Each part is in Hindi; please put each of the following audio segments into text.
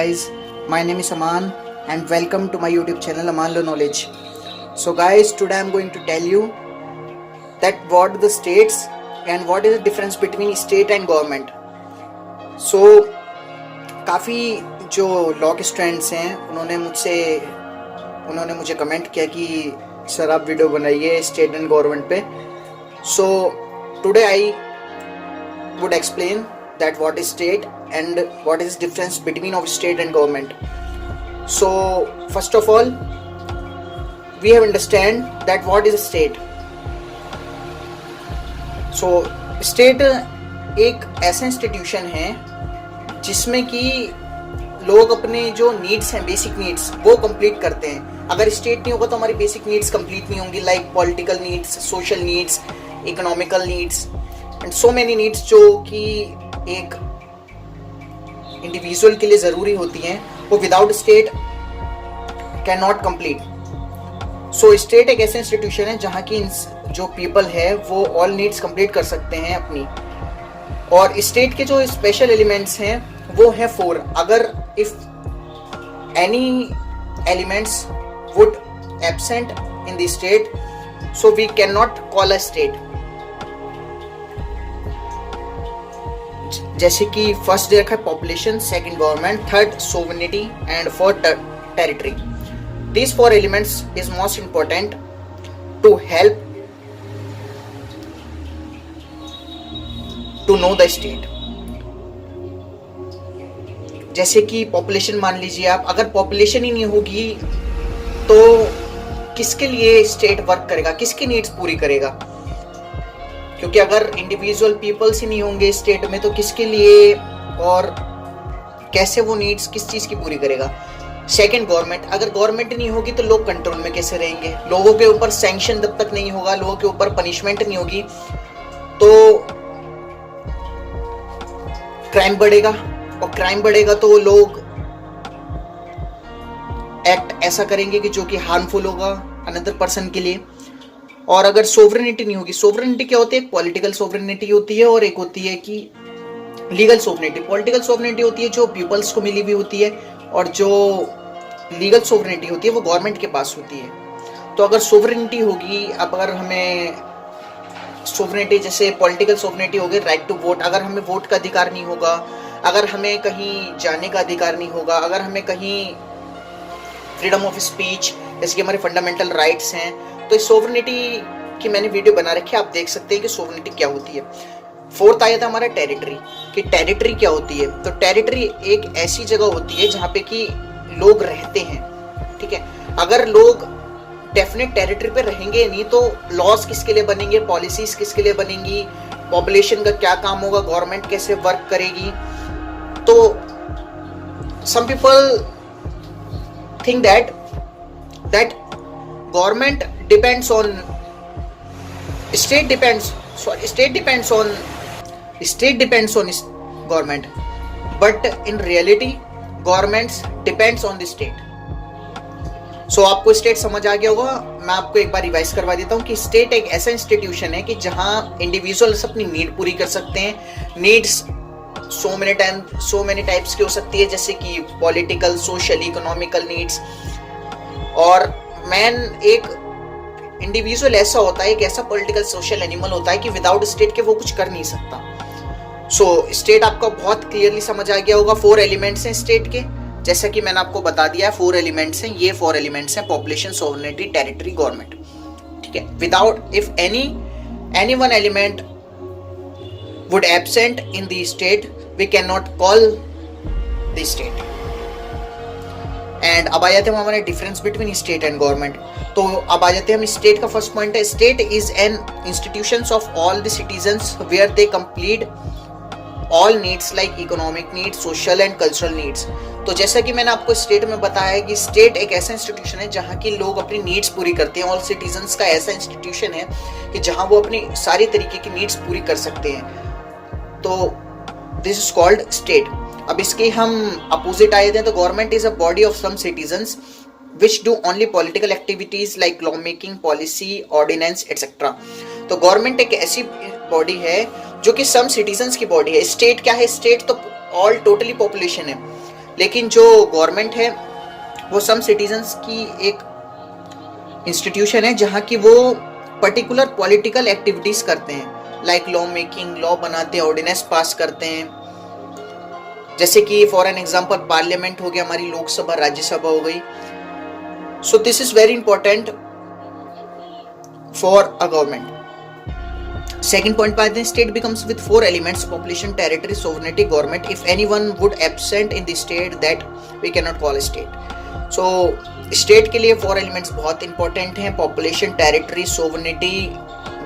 guys, my name is Aman and welcome to my YouTube channel Aman Lo Knowledge. So guys, today I'm going to tell you that what the states and what is the difference between state and government. So काफ़ी जो लॉ के स्टूडेंट्स हैं उन्होंने मुझे कमेंट किया कि सर आप वीडियो बनाइए स्टेट एंड गवर्नमेंट पे. So today I would explain that what is state and what is difference between of state and government. So first of all, we have understand that what is state. So state एक ऐसा इंस्टीट्यूशन है जिसमें कि लोग अपने जो नीड्स हैं, बेसिक नीड्स, वो कंप्लीट करते हैं. अगर स्टेट नहीं होगा तो हमारी बेसिक नीड्स कंप्लीट नहीं होंगी, like political needs, social needs, economical needs and so many needs जो कि एक इंडिविजुअल के लिए ज़रूरी होती हैं, वो without state can not complete. So state एक ऐसा इंस्टीट्यूशन है जहाँ की जो पीपल है वो ऑल नीड्स कंप्लीट कर सकते हैं अपनी. और स्टेट के जो स्पेशल एलिमेंट्स हैं वो है 4. अगर if any elements would absent in the state, so we can not call a state. जैसे कि फर्स्ट दे रखा है population, second government, third sovereignty and fourth territory. These 4 elements is most important to help to know the state. जैसे कि पॉपुलेशन मान लीजिए आप, अगर पॉपुलेशन ही नहीं होगी तो किसके लिए स्टेट वर्क करेगा, किसकी नीड्स पूरी करेगा? क्योंकि अगर इंडिविजुअल पीपल्स ही नहीं होंगे स्टेट में तो किसके लिए और कैसे वो नीड्स किस चीज़ की पूरी करेगा? सेकंड गवर्नमेंट, अगर गवर्नमेंट नहीं होगी तो लोग कंट्रोल में कैसे रहेंगे? लोगों के ऊपर सैंक्शन जब तक नहीं होगा, लोगों के ऊपर पनिशमेंट नहीं होगी तो क्राइम बढ़ेगा, और क्राइम बढ़ेगा तो लोग एक्ट ऐसा करेंगे कि जो कि हार्मफुल होगा अनदर पर्सन के लिए. और अगर सोवरेनिटी नहीं होगी, सोवरेनिटी क्या होती है? पॉलिटिकल सोवरेनिटी होती है और एक होती है कि लीगल सोवरेनिटी. पॉलिटिकल सोवरेनिटी होती है जो पीपल्स को मिली हुई होती है, और जो लीगल सोवरेनिटी होती है वो गवर्नमेंट के पास होती है. तो अगर सोवरेनिटी होगी, अब अगर हमें सोवरेनिटी जैसे पॉलिटिकल सोवरेनिटी होगी, राइट टू वोट, अगर हमें वोट का अधिकार नहीं होगा, अगर हमें कहीं जाने का अधिकार नहीं होगा, अगर हमें कहीं फ्रीडम ऑफ स्पीच जैसे कि हमारे फंडामेंटल राइट्स हैं, तो इस सोवरेनिटी की मैंने वीडियो बना रखी है, आप देख सकते हैं कि सोवरेनिटी क्या होती है. फोर्थ आया था हमारा टेरिटरी, कि टेरिटरी क्या होती है. तो टेरिटरी एक ऐसी जगह होती है जहाँ पे कि लोग रहते हैं, ठीक है. अगर लोग डेफिनेट टेरिटरी पे रहेंगे नहीं तो लॉज किसके लिए बनेंगे, पॉलिसीज किसके लिए बनेंगी, पॉपुलेशन का क्या काम होगा, गवर्नमेंट कैसे वर्क करेगी? तो some people think that government depends on state depends on government, but in reality governments depends on the state. So आपको स्टेट समझ आ गया होगा. मैं आपको एक बार रिवाइज करवा देता हूँ कि स्टेट एक ऐसा इंस्टीट्यूशन है कि जहाँ इंडिविजुअल्स अपनी नीड पूरी कर सकते हैं. नीड्स सो मेनी टाइप्स की हो सकती है, जैसे कि पॉलिटिकल, सोशल, इकोनॉमिकल नीड्स. और मैन एक इंडिविजुअल ऐसा होता है, एक ऐसा पॉलिटिकल सोशल एनिमल होता है कि विदाउट स्टेट के वो कुछ कर नहीं सकता. सो स्टेट आपको बहुत क्लियरली समझ आ गया होगा. 4 एलिमेंट्स हैं स्टेट के, जैसा कि मैंने आपको बता दिया है. 4 एलिमेंट्स हैं, ये 4 एलिमेंट्स हैं पॉपुलेशन, सोवरेनिटी, टेरिटरी, गवर्नमेंट, ठीक है. Without if any one element would absent in the state, we can not call the state. And अब आ जाते हैं हमारे difference between state and government. तो अब आ जाते हैं हम स्टेट का. फर्स्ट पॉइंट है, state is an institutions of all the citizens where they complete all needs like economic needs, social and cultural needs. तो जैसा कि मैंने आपको स्टेट में बताया है कि स्टेट एक ऐसा इंस्टीट्यूशन है जहाँ की लोग अपनी नीड्स पूरी करते हैं. ऑल सिटीजन्स का ऐसा इंस्टीट्यूशन है कि जहाँ वो अपनी सारी तरीके की नीड्स पूरी कर सकते हैं. तो दिस इज कॉल्ड स्टेट. अब इसके हम अपोजिट आए थे, तो government is a body of some citizens which do only political activities like law making, policy, ordinance, etc. तो गवर्नमेंट एक ऐसी बॉडी है जो कि सम सिटीजन्स की बॉडी है. स्टेट क्या है? स्टेट तो ऑल टोटली पॉपुलेशन है, लेकिन जो गवर्नमेंट है वो सम सिटीजन्स की एक इंस्टीट्यूशन है जहाँ की वो पर्टिकुलर पॉलिटिकल एक्टिविटीज करते हैं, लाइक लॉ मेकिंग, लॉ बनाते हैं, ऑर्डिनेंस पास करते हैं। जैसे कि फॉर एन एग्जांपल पार्लियामेंट हो गया, हमारी लोकसभा, राज्यसभा हो गई। So this is very important for a government. Second point पे आते हैं, state becomes with 4 elements: population, territory, sovereignty, government. If anyone would absent in the state that we can not call state. So state के लिए 4 एलिमेंट्स बहुत इंपॉर्टेंट हैं: population, territory, sovereignty,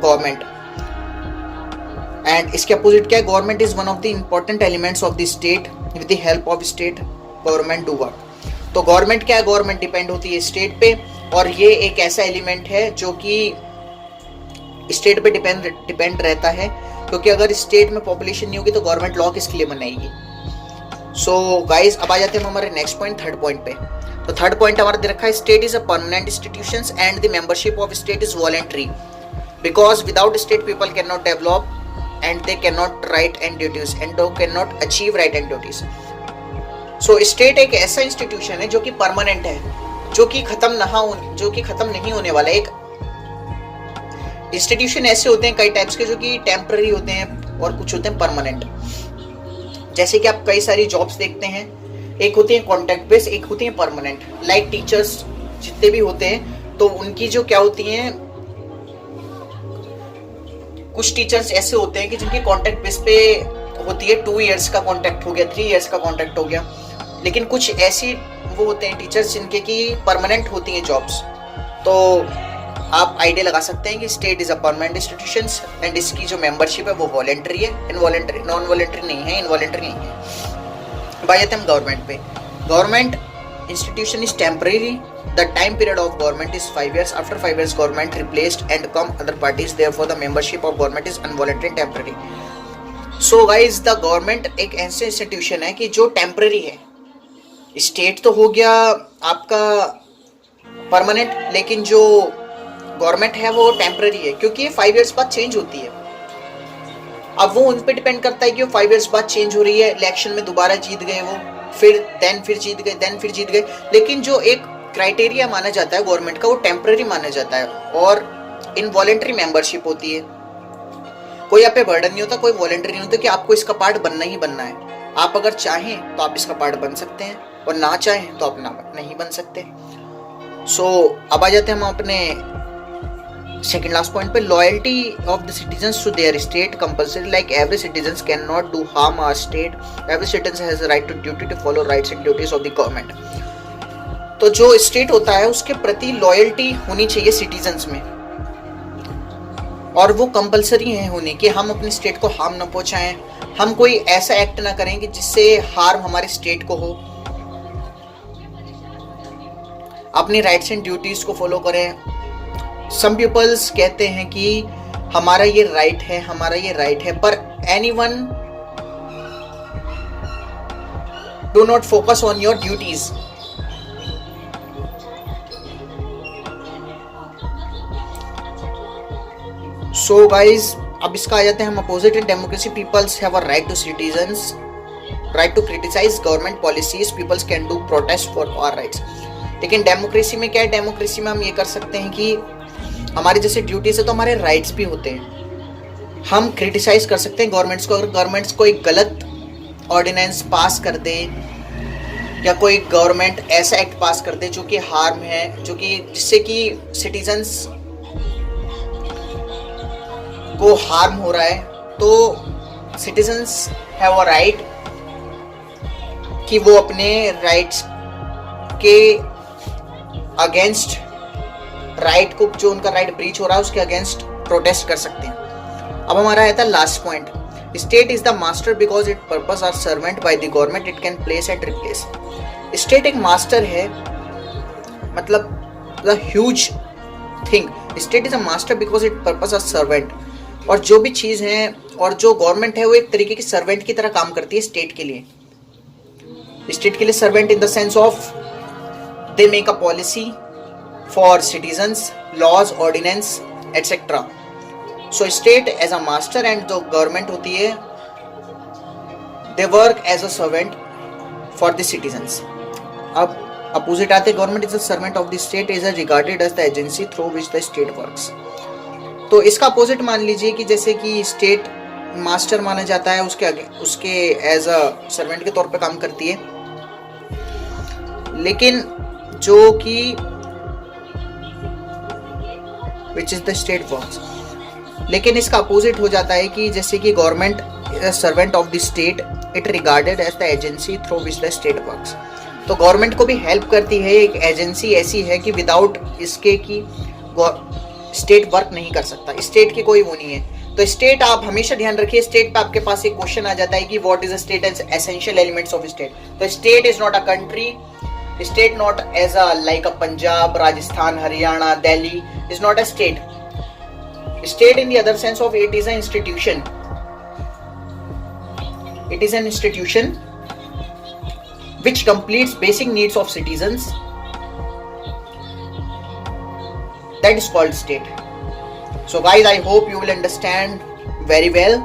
government. And इसके अपोजिट क्या है? Government is one of the important elements of the state. With the help of state government do work. तो गवर्नमेंट क्या है? गवर्नमेंट डिपेंड होती है स्टेट पे, और ये एक ऐसा एलिमेंट है जो कि स्टेट पे डिपेंड रहता है, क्योंकि अगर स्टेट में पॉपुलेशन नहीं होगी तो गवर्नमेंट लॉ किसके लिए बनाएगी। सो गाइस, अब आ जाते हैं हम हमारे नेक्स्ट पॉइंट, थर्ड पॉइंट पे। तो थर्ड पॉइंट हमारा दे रखा है, state is a permanent institutions and the membership of state is voluntary, because without state people can not develop and they can not right and duties and they can not achieve right and duties. So state एक ऐसा इंस्टीट्यूशन है जो कि परमानेंट है, जो कि खत्म नहीं होने वाला। एक इंस्टीट्यूशन ऐसे होते हैं कई टाइप्स के, जो कि टेम्पररी होते हैं और कुछ होते हैं परमानेंट। जैसे कि आप कई सारी जॉब्स देखते हैं, एक होती है कॉन्ट्रैक्ट बेस, एक होती है परमानेंट। लाइक टीचर्स जितने भी होते हैं, तो उनकी जो क्या होती हैं, कुछ टीचर्स ऐसे होते हैं कि जिनकी कॉन्ट्रैक्ट बेस पे होती है, 2 इयर्स का कॉन्ट्रैक्ट हो गया, 3 इयर्स का कॉन्ट्रैक्ट हो गया। लेकिन कुछ ऐसी वो होते हैं टीचर्स जिनके की परमानेंट होती हैं जॉब्स। तो आप आइडिया लगा सकते हैं कि state is a permanent institutions and इसकी जो मेंबरशिप है वो वॉलंटरी है, इनवॉलंटरी, नॉन वॉलंटरी नहीं है, इनवॉलंटरी नहीं है। बात आते हैं हम गवर्नमेंट पे। Government institution is temporary. The time period of government is 5 years. After 5 years, government replaced and come other parties. Therefore, the membership of government is involuntary and temporary. So guys, the government एक ऐसे इंस्टीट्यूशन है कि जो टेम्पररी है। स्टेट तो हो गया आपका परमानेंट, लेकिन जो गवर्नमेंट है वो टेम्पररी है, क्योंकि ये 5 years बाद चेंज होती है। अब वो उन पे डिपेंड करता है कि वो 5 years बाद चेंज हो रही है, इलेक्शन में दोबारा जीत गए वो, फिर जीत गए। लेकिन जो एक क्राइटेरिया माना जाता है गवर्नमेंट का, वो टेम्पररी माना जाता है और इनवॉलंटरी मेंबरशिप होती है। कोई आप पे बर्डन नहीं होता, कोई वॉलंटरी नहीं होता कि आपको इसका पार्ट बनना ही बनना है। आप अगर चाहें तो आप इसका पार्ट बन सकते हैं, और ना चाहें तो आप नहीं बन सकते। सो अब आ जाते हैं हम अपने सेकंड लास्ट पॉइंट पे, loyalty of the citizens to their state compulsory. Like every citizen can not do harm our state, every citizen has a right to duty to follow rights and duties of the government. तो जो स्टेट होता है उसके प्रति लॉयल्टी होनी चाहिए सिटीजन्स में, और वो कंपलसरी है होने कि हम अपने स्टेट को हार्म न पहुंचाएं, हम कोई ऐसा एक्ट ना करें कि जिससे हार्म हमारे स्टेट को हो, अपनी राइट्स एंड ड्यूटीज को फॉलो करें। सम पीपल्स कहते हैं कि हमारा ये राइट है, हमारा ये राइट है, पर anyone do not focus on your duties. So guys, अब इसका आ जाते हैं हम अपोजिट। In democracy peoples have a right to citizens, right to criticise government policies, peoples can do protest for our rights. लेकिन डेमोक्रेसी में क्या है? डेमोक्रेसी में हम ये कर सकते हैं कि हमारे जैसे ड्यूटीज है तो हमारे राइट्स भी होते हैं। हम क्रिटिसाइज कर सकते हैं गवर्नमेंट्स को। अगर गवर्नमेंट्स कोई गलत ऑर्डिनेंस पास कर दे, या कोई गवर्नमेंट ऐसा एक्ट पास कर दे जो कि हार्म है, जो कि जिससे कि सिटीजन्स को हार्म हो रहा है, तो सिटीजन्स हैव अ राइट कि वो अपने राइट्स के अगेंस्ट, राइट को, जो उनका राइट ब्रीच हो रहा है उसके अगेंस्ट प्रोटेस्ट कर सकते हैं। अब हमारा आया था last point, state is the master because it purpose are servant by the government, it can place and replace. State एक मास्टर है, मतलब the huge thing. State is a master because it purpose are servant. और जो भी चीज़ है, और जो गवर्नमेंट है वो एक तरीके की सर्वेंट की तरह काम करती है स्टेट के लिए। स्टेट के लिए servant in the sense of they make a policy for citizens, laws, ordinance etcetera. So state as a master and जो गवर्नमेंट होती है they work as a servant for the citizens. अब अपोजिट आते, government is the servant of the state is regarded as the agency through which the state works. तो इसका अपोजिट मान लीजिए कि जैसे कि स्टेट मास्टर माना जाता है, उसके एज अ सर्वेंट के तौर पे काम करती है, लेकिन जो कि which is the state works, लेकिन इसका अपोजिट हो जाता है कि जैसे कि government is servant of the state it regarded as the agency through which the state works. तो गवर्नमेंट को भी हेल्प करती है, एक एजेंसी ऐसी है कि विदाउट इसके कि स्टेट वर्क नहीं कर सकता, स्टेट की कोई वो नहीं है। तो स्टेट, आप हमेशा ध्यान रखिए, स्टेट पे आपके पास एक क्वेश्चन आ जाता है कि what is the state as essential elements of state. तो state is not a country, state not as a like a Punjab, Rajasthan, Haryana, Delhi is not a state. State in the other sense of it is an institution. It is an institution which completes basic needs of citizens. That is called state. So guys, I hope you will understand very well.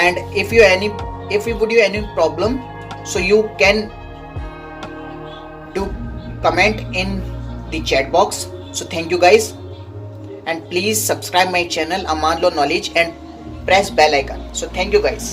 And if you would have any problem, so you can do comment in the chat box. So thank you guys. And please subscribe my channel Aman Law Knowledge and press bell icon. So thank you guys.